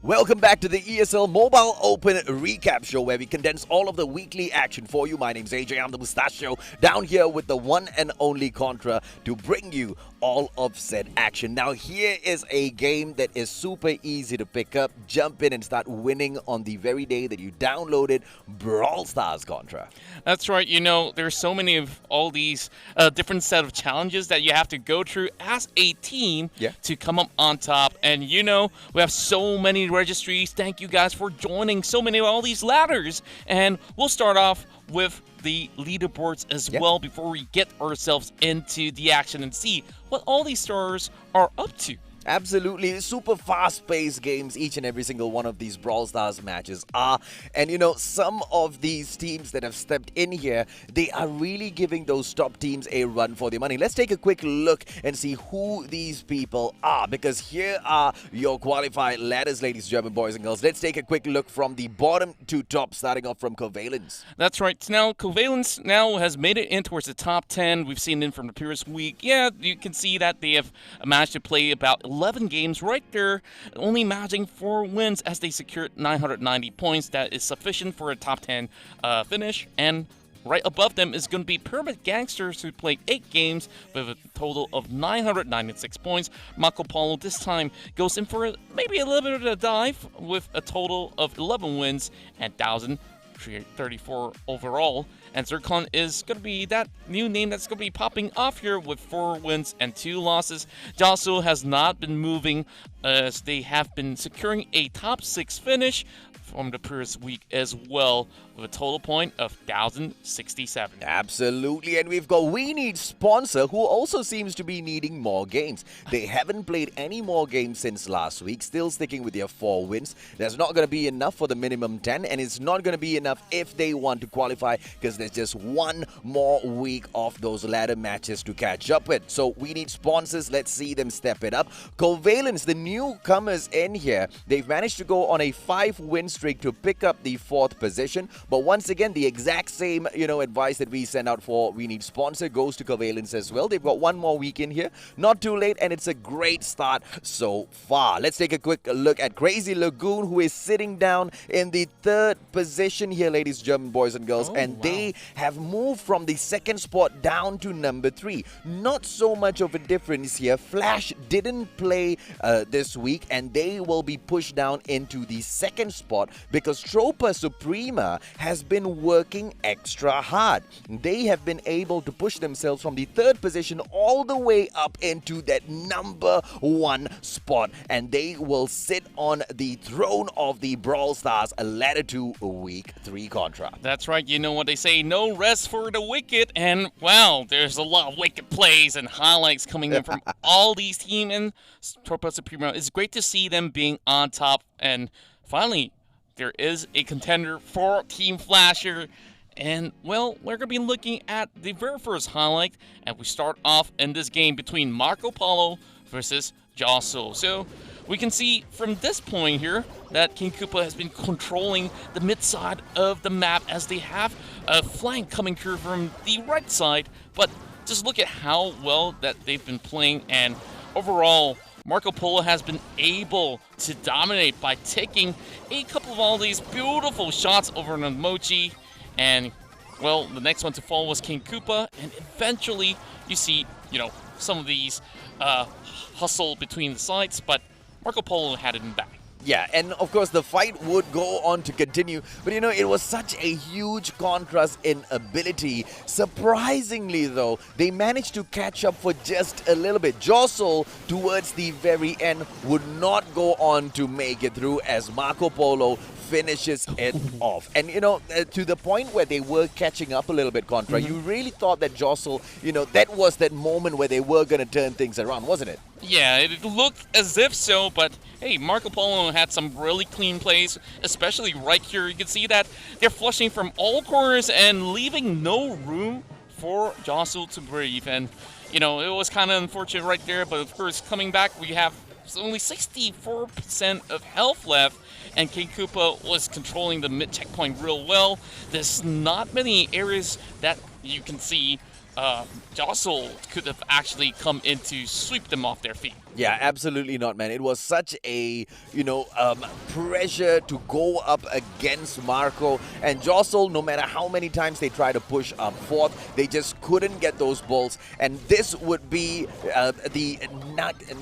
Welcome back to the ESL Mobile Open Recap Show, where we condense all of the weekly action for you. My name's AJ, I'm the Mustachio, down here with the one and only Contra to bring you all of said action. Now, here is a game that is super easy to pick up, jump in and start winning on the very day that you downloaded Brawl Stars, Contra. That's right. You know, there's so many of all these different set of challenges that you have to go through as a team to come up on top. And, you know, we have so many registries. Thank you guys for joining so many of all these ladders. And we'll start off with the leaderboards as well before we get ourselves into the action and see what all these stars are up to. Absolutely. Super fast-paced games, each and every single one of these Brawl Stars matches are. And, you know, some of these teams that have stepped in here, they are really giving those top teams a run for their money. Let's take a quick look and see who these people are, because here are your qualified ladders, ladies and gentlemen, boys and girls. Let's take a quick look from the bottom to top, starting off from Covalence. That's right. Now, Covalence now has made it in towards the top 10. We've seen them from the previous week. Yeah, you can see that they have managed to play about 11 games right there, only managing 4 wins as they secured 990 points. That is sufficient for a top 10 finish. And right above them is going to be Pyramid Gangsters, who played 8 games with a total of 996 points. Marco Polo this time goes in for maybe a little bit of a dive with a total of 11 wins and 1,034 overall. And Zircon is going to be that new name that's going to be popping off here with 4 wins and 2 losses. JawSul has not been moving as they have been securing a top 6 finish from the previous week as well, with a total point of 1,067. Absolutely, and we've got We Need Sponsor, who also seems to be needing more games. They haven't played any more games since last week, still sticking with their 4 wins. That's not going to be enough for the minimum 10, and it's not going to be enough if they want to qualify, because there's just one more week of those ladder matches to catch up with. So we need sponsors. Let's see them step it up. Covalence, the newcomers in here, they've managed to go on a 5-win streak to pick up the 4th position. But once again, the exact same, advice that we send out for We Need Sponsor goes to Covalence as well. They've got one more week in here. Not too late, and it's a great start so far. Let's take a quick look at Crazy Lagoon, who is sitting down in the 3rd position here, ladies and gentlemen, boys and girls. They have moved from the 2nd spot down to number 3. Not so much of a difference here. Flash didn't play this week, and they will be pushed down into the 2nd spot because Tropa Suprema has been working extra hard. They have been able to push themselves from the 3rd position all the way up into that number 1 spot, and they will sit on the throne of the Brawl Stars ladder to week 3, Contra. That's right. You know what they say, no rest for the wicked. And wow, there's a lot of wicked plays and highlights coming in from all these teams. And Tropa Suprema, it's great to see them being on top. And finally, there is a contender for Team Flasher. And, well, we're going to be looking at the very first highlight. And we start off in this game between Marco Polo versus JawSul. So we can see from this point here that King Koopa has been controlling the mid side of the map as they have a flank coming through from the right side. But just look at how well that they've been playing, and overall, Marco Polo has been able to dominate by taking a couple of all these beautiful shots over an Mochi. And, well, the next one to fall was King Koopa. And eventually, you see, some of these hustle between the sides. But Marco Polo had it in back. Yeah, and of course the fight would go on to continue, but it was such a huge contrast in ability. Surprisingly though, they managed to catch up for just a little bit. JawSul towards the very end would not go on to make it through as Marco Polo finishes it off. And to the point where they were catching up a little bit, Contra, you really thought that JawSul, that was that moment where they were going to turn things around, wasn't it? Yeah, it looked as if so, but hey, Marco Polo had some really clean plays, especially right here. You can see that they're flushing from all corners and leaving no room for JawSul to breathe. And, it was kind of unfortunate right there, but of course, coming back, we have only 64% of health left, and King Koopa was controlling the mid checkpoint real well. There's not many areas that you can see JawSul could have actually come in to sweep them off their feet. Yeah, absolutely not, man. It was such a, pressure to go up against Marco and JawSul. No matter how many times they try to push up forth, they just couldn't get those balls. And this would be the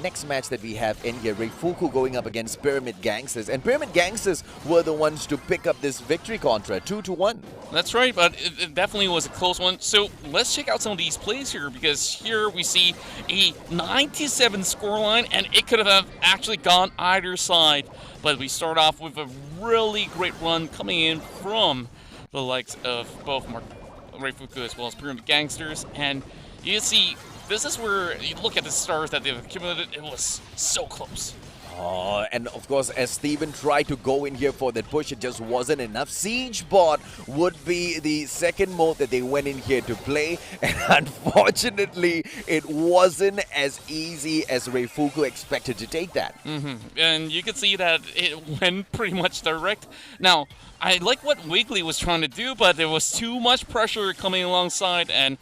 next match that we have in here. Reifuku going up against Pyramid Gangsters. And Pyramid Gangsters were the ones to pick up this victory contra, 2-1. That's right, but it definitely was a close one. So let's check out some of these plays here, because here we see a 97 scoreline, and it could have actually gone either side. But we start off with a really great run coming in from the likes of both Reifuku as well as Pyramid Gangsters. And you see, this is where you look at the stars that they've accumulated. It was so close. Oh, and of course, as Steven tried to go in here for that push, it just wasn't enough. Siege Bot would be the second mode that they went in here to play, and unfortunately, it wasn't as easy as Reifuku expected to take that. And you can see that it went pretty much direct. Now, I like what Wiggly was trying to do, but there was too much pressure coming alongside, and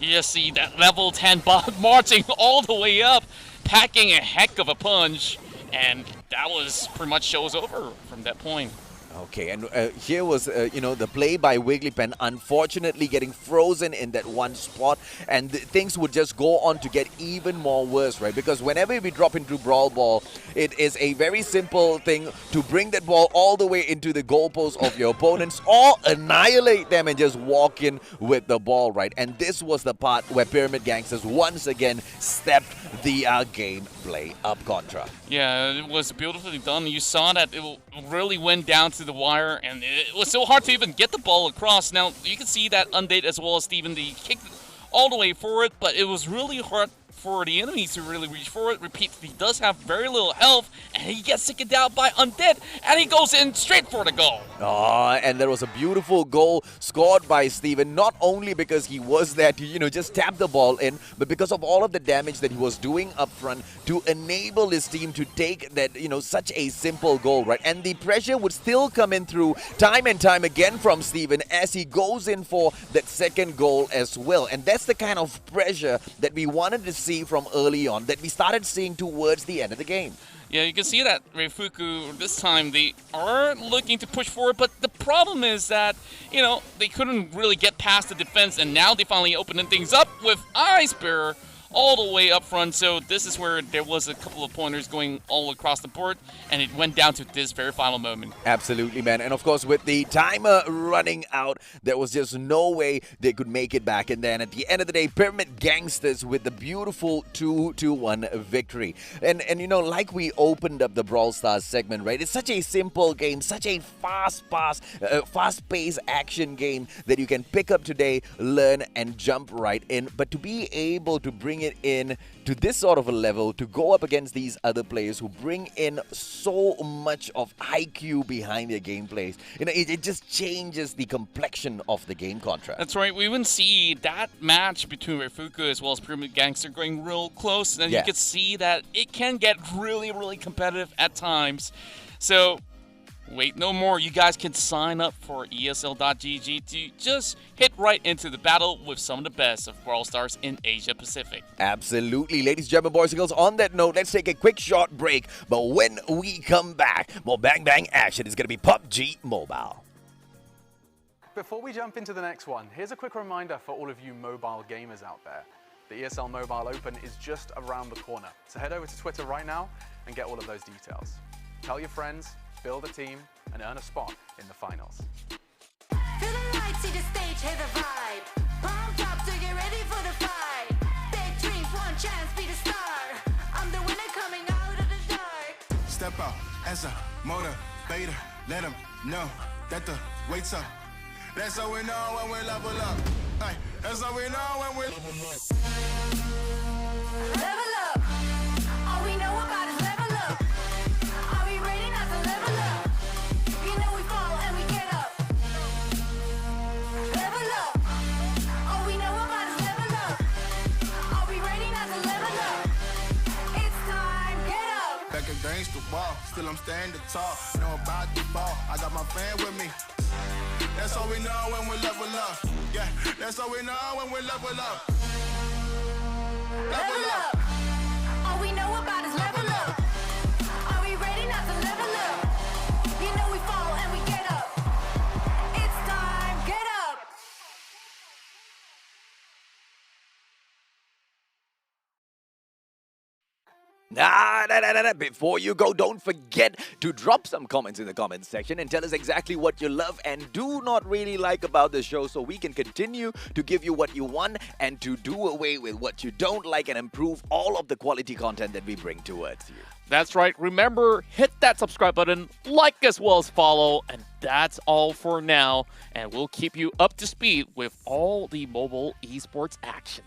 you just see that level 10 bot marching all the way up, packing a heck of a punch. And that was pretty much show's over from that point. Okay, and here was, the play by Wigglypen, unfortunately getting frozen in that one spot, and things would just go on to get even more worse, right? Because whenever we drop into Brawl Ball, it is a very simple thing to bring that ball all the way into the goalpost of your opponents or annihilate them and just walk in with the ball, right? And this was the part where Pyramid Gangsters once again stepped the gameplay up contra. Yeah, it was beautifully done. You saw that it really went down to the wire, and it was so hard to even get the ball across. Now, you can see that Undead as well as Steven, they kicked all the way forward, but it was really hard for the enemies to really reach forward. Repeat, he does have very little health, and he gets taken down by Undead, and he goes in straight for the goal. Oh, and there was a beautiful goal scored by Steven, not only because he was there to, just tap the ball in, but because of all of the damage that he was doing up front to enable his team to take that, such a simple goal, right? And the pressure would still come in through time and time again from Steven as he goes in for that second goal as well. And that's the kind of pressure that we wanted to see from early on, that we started seeing towards the end of the game. Yeah, you can see that Reifuku, this time, they are looking to push forward, but the problem is that, they couldn't really get past the defense, and now they finally opened things up with Ice Bearer all the way up front. So this is where there was a couple of pointers going all across the board, and it went down to this very final moment. Absolutely, man. And of course, with the timer running out, there was just no way they could make it back. And then at the end of the day, Pyramid Gangsters with the beautiful 2-1 victory. And like we opened up the Brawl Stars segment, right? It's such a simple game, such a fast-paced action game that you can pick up today, learn, and jump right in. But to be able to bring it in to this sort of a level, to go up against these other players who bring in so much of IQ behind their gameplays, it just changes the complexion of the game contract. That's right. We even see that match between Reifuku as well as Pyramid Gangster going real close, and you can see that it can get really, really competitive at times. So wait no more. You guys can sign up for ESL.gg to just hit right into the battle with some of the best of Brawl Stars in Asia Pacific. Absolutely. Ladies and gentlemen, boys and girls, on that note, let's take a quick short break. But when we come back, more bang bang action is going to be PUBG Mobile. Before we jump into the next one, here's a quick reminder for all of you mobile gamers out there. The ESL Mobile Open is just around the corner. So head over to Twitter right now and get all of those details. Tell your friends, build a team, and earn a spot in the finals. Feel the light, see the stage, hear the vibe. Pumped up to get ready for the fight. Big dreams, one chance, be the star. I'm the winner coming out of the dark. Step out as a motivator. Let them know that the wait's up. That's how we know when we level up. Hey, that's how we know when we level up. Level up. All we know about is level up. Are we ready not to level up? You know we fall and we get up. Level up. All we know about is level up. Are we ready not to level up? It's time, get up. Back against the wall, still I'm standing tall. Know about the ball, I got my fan with me. That's how we know when we level up. Yeah, that's how we know when we level up. Level up. All we know about is Before you go, don't forget to drop some comments in the comments section and tell us exactly what you love and do not really like about the show so we can continue to give you what you want and to do away with what you don't like and improve all of the quality content that we bring towards you. That's right. Remember, hit that subscribe button, like as well as follow, and that's all for now. And we'll keep you up to speed with all the mobile esports action.